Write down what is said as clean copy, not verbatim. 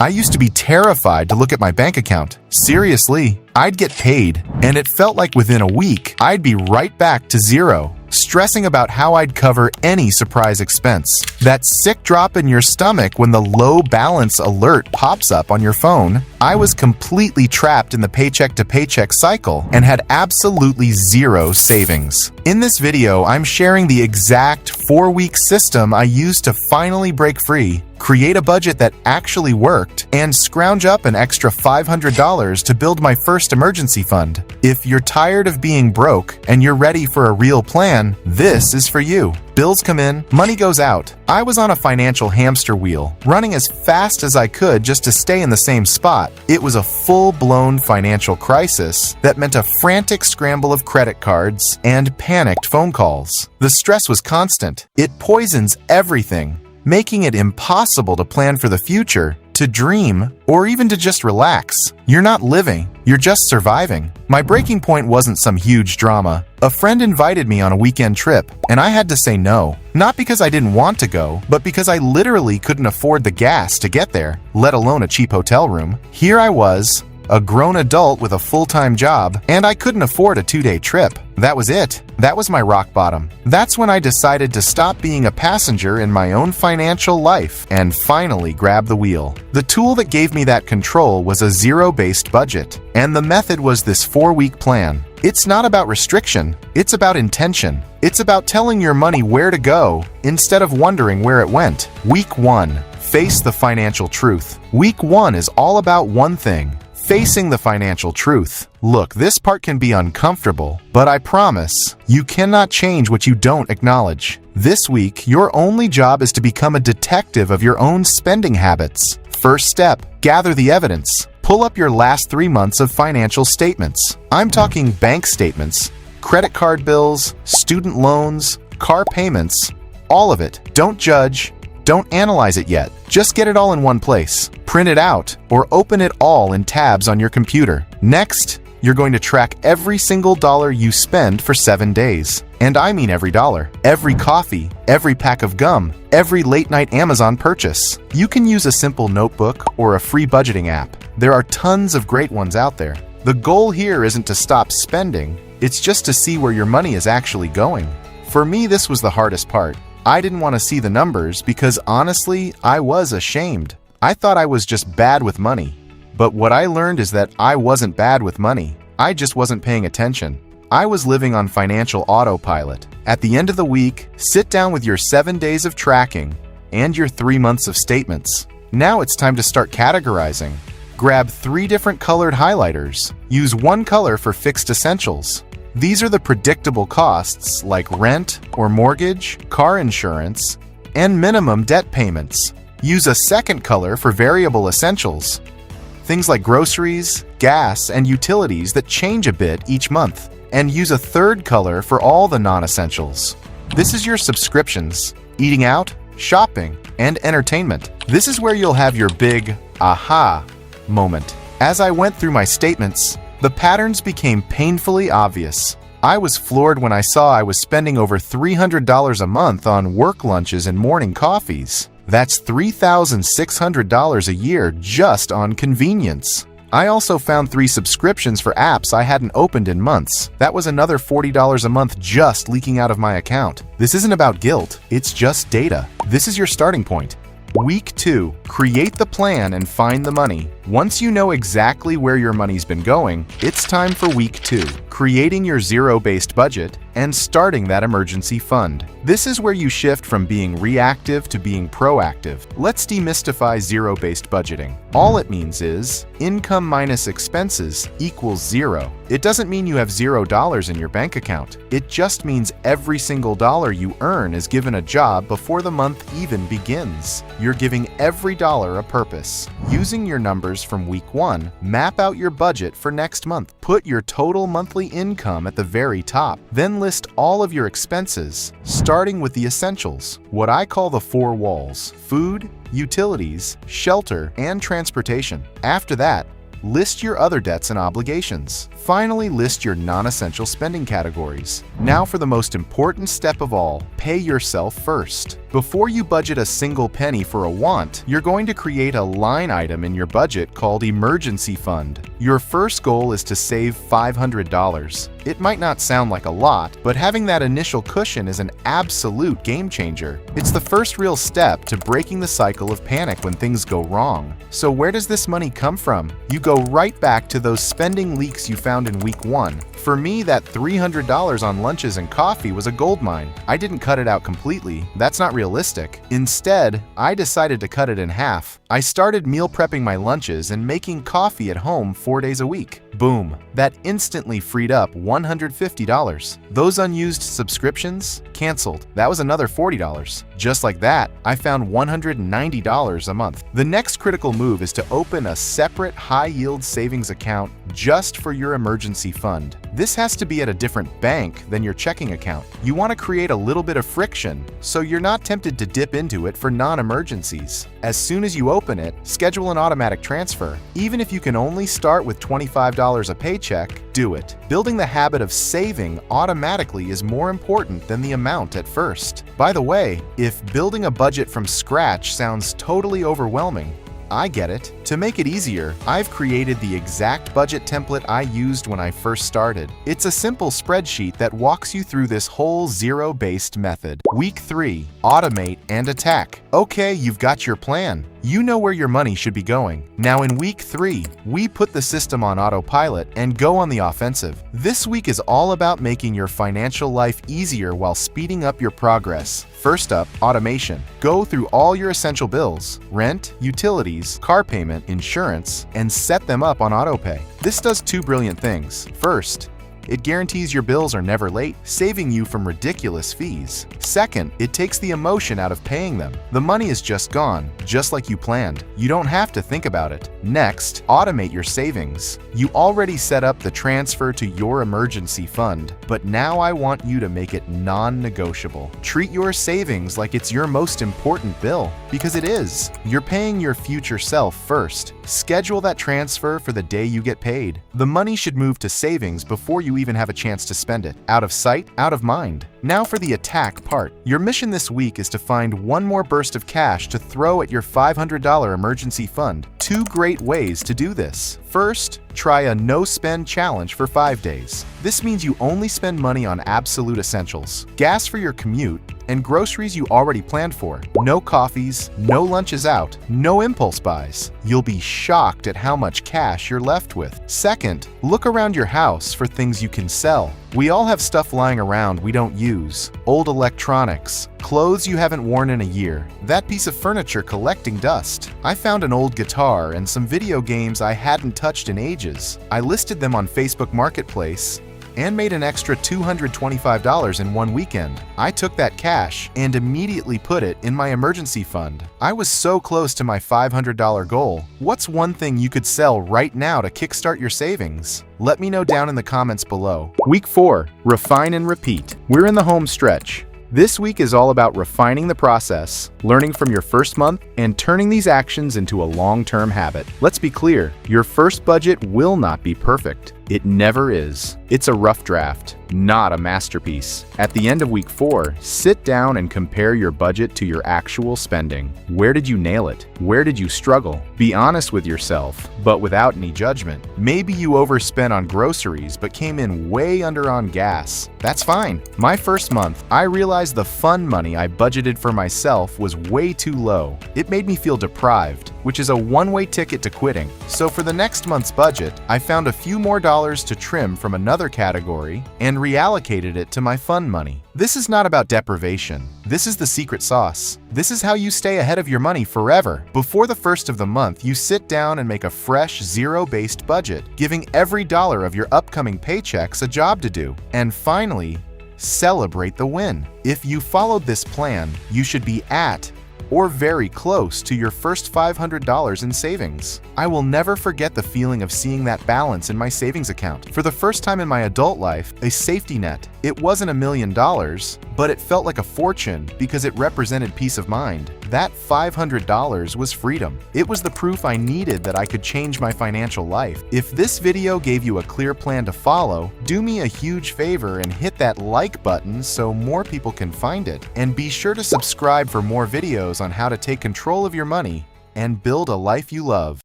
I used to be terrified to look at my bank account. Seriously, I'd get paid, and it felt like within a week, I'd be right back to zero, stressing about how I'd cover any surprise expense. That sick drop in your stomach when the low balance alert pops up on your phone. I was completely trapped in the paycheck to paycheck cycle and had absolutely zero savings. In this video, I'm sharing the exact 4-week system I used to finally break free, create a budget that actually worked, and scrounge up an extra $500 to build my first emergency fund. If you're tired of being broke and you're ready for a real plan, this is for you. Bills come in, money goes out. I was on a financial hamster wheel, running as fast as I could just to stay in the same spot. It was a full-blown financial crisis that meant a frantic scramble of credit cards and panicked phone calls. The stress was constant. It poisons everything, making it impossible to plan for the future, to dream, or even to just relax. You're not living, you're just surviving. My breaking point wasn't some huge drama. A friend invited me on a weekend trip, and I had to say no. Not because I didn't want to go, but because I literally couldn't afford the gas to get there, let alone a cheap hotel room. Here I was, a grown adult with a full-time job, and I couldn't afford a 2-day trip. That was it. That was my rock bottom. That's when I decided to stop being a passenger in my own financial life and finally grab the wheel. The tool that gave me that control was a zero-based budget, and the method was this 4-week plan. It's not about restriction, it's about intention. It's about telling your money where to go instead of wondering where it went. Week 1. Face the financial truth. Week 1 is all about one thing: facing the financial truth. Look, this part can be uncomfortable, but I promise, you cannot change what you don't acknowledge. This week, your only job is to become a detective of your own spending habits. First step, gather the evidence. Pull up your last 3 months of financial statements. I'm talking bank statements, credit card bills, student loans, car payments, all of it. Don't judge. Don't analyze it yet. Just get it all in one place. Print it out or open it all in tabs on your computer. Next, you're going to track every single dollar you spend for 7 days. And I mean every dollar. Every coffee, every pack of gum, every late-night Amazon purchase. You can use a simple notebook or a free budgeting app. There are tons of great ones out there. The goal here isn't to stop spending. It's just to see where your money is actually going. For me, this was the hardest part. I didn't want to see the numbers because honestly, I was ashamed. I thought I was just bad with money. But what I learned is that I wasn't bad with money. I just wasn't paying attention. I was living on financial autopilot. At the end of the week, sit down with your 7 days of tracking and your 3 months of statements. Now it's time to start categorizing. Grab 3 different colored highlighters. Use one color for fixed essentials. These are the predictable costs like rent or mortgage, car insurance, and minimum debt payments. Use a second color for variable essentials. Things like groceries, gas, and utilities that change a bit each month. And use a third color for all the non-essentials. This is your subscriptions, eating out, shopping, and entertainment. This is where you'll have your big aha moment. As I went through my statements, the patterns became painfully obvious. I was floored when I saw I was spending over $300 a month on work lunches and morning coffees. That's $3,600 a year just on convenience. I also found 3 subscriptions for apps I hadn't opened in months. That was another $40 a month just leaking out of my account. This isn't about guilt, it's just data. This is your starting point. Week 2, create the plan and find the money. Once you know exactly where your money's been going, it's time for week 2, creating your zero-based budget and starting that emergency fund. This is where you shift from being reactive to being proactive. Let's demystify zero-based budgeting. All it means is income minus expenses equals 0. It doesn't mean you have $0 in your bank account. It just means every single dollar you earn is given a job before the month even begins. You're giving every dollar a purpose. Using your numbers from week 1, map out your budget for next month. Put your total monthly income at the very top. Then list all of your expenses, starting with the essentials, what I call the 4 walls: food, utilities, shelter, and transportation. After that, list your other debts and obligations. Finally, list your non-essential spending categories. Now for the most important step of all, pay yourself first. Before you budget a single penny for a want, you're going to create a line item in your budget called Emergency Fund. Your first goal is to save $500. It might not sound like a lot, but having that initial cushion is an absolute game changer. It's the first real step to breaking the cycle of panic when things go wrong. So where does this money come from? You go right back to those spending leaks you found in week 1. For me, that $300 on lunches and coffee was a goldmine. I didn't cut it out completely. That's not realistic. Instead, I decided to cut it in half. I started meal prepping my lunches and making coffee at home 4 days a week. Boom. That instantly freed up $150. Those unused subscriptions? Canceled. That was another $40. Just like that, I found $190 a month. The next critical move is to open a separate high-yield savings account just for your emergency fund. This has to be at a different bank than your checking account. You want to create a little bit of friction, so you're not tempted to dip into it for non-emergencies. As soon as you open it, schedule an automatic transfer. Even if you can only start with $25 a paycheck, do it. Building the habit of saving automatically is more important than the amount at first. By the way, if building a budget from scratch sounds totally overwhelming, I get it. To make it easier, I've created the exact budget template I used when I first started. It's a simple spreadsheet that walks you through this whole zero-based method. Week 3, automate and attack. Okay, you've got your plan. You know where your money should be going. Now in week 3, we put the system on autopilot and go on the offensive. This week is all about making your financial life easier while speeding up your progress. First up, automation. Go through all your essential bills, rent, utilities, car payment, insurance, and set them up on autopay. This does 2 brilliant things. First, it guarantees your bills are never late, saving you from ridiculous fees. Second, it takes the emotion out of paying them. The money is just gone, just like you planned. You don't have to think about it. Next, automate your savings. You already set up the transfer to your emergency fund, but now I want you to make it non-negotiable. Treat your savings like it's your most important bill, because it is. You're paying your future self first. Schedule that transfer for the day you get paid. The money should move to savings before you even have a chance to spend it. Out of sight, out of mind. Now for the attack part. Your mission this week is to find one more burst of cash to throw at your $500 emergency fund. 2 great ways to do this. First, try a no-spend challenge for 5 days. This means you only spend money on absolute essentials, gas for your commute, and groceries you already planned for. No coffees, no lunches out, no impulse buys. You'll be shocked at how much cash you're left with. Second, look around your house for things you can sell. We all have stuff lying around we don't use. Old electronics, clothes you haven't worn in a year, that piece of furniture collecting dust. I found an old guitar and some video games I hadn't touched in ages. I listed them on Facebook Marketplace and made an extra $225 in one weekend. I took that cash and immediately put it in my emergency fund. I was so close to my $500 goal. What's one thing you could sell right now to kickstart your savings? Let me know down in the comments below. Week 4, refine and repeat. We're in the home stretch. This week is all about refining the process, learning from your first month, and turning these actions into a long-term habit. Let's be clear, your first budget will not be perfect. It never is. It's a rough draft, not a masterpiece. At the end of week 4, sit down and compare your budget to your actual spending. Where did you nail it? Where did you struggle? Be honest with yourself, but without any judgment. Maybe you overspent on groceries but came in way under on gas. That's fine. My first month, I realized the fun money I budgeted for myself was way too low. It made me feel deprived, which is a one-way ticket to quitting. So for the next month's budget, I found a few more dollars to trim from another category and reallocated it to my fun money. This is not about deprivation. This is the secret sauce. This is how you stay ahead of your money forever. Before the first of the month, you sit down and make a fresh, zero-based budget, giving every dollar of your upcoming paychecks a job to do. And finally, celebrate the win. If you followed this plan, you should be at or very close to your first $500 in savings. I will never forget the feeling of seeing that balance in my savings account. For the first time in my adult life, a safety net. It wasn't $1 million, but it felt like a fortune because it represented peace of mind. That $500 was freedom. It was the proof I needed that I could change my financial life. If this video gave you a clear plan to follow, do me a huge favor and hit that like button so more people can find it. And be sure to subscribe for more videos on how to take control of your money and build a life you love.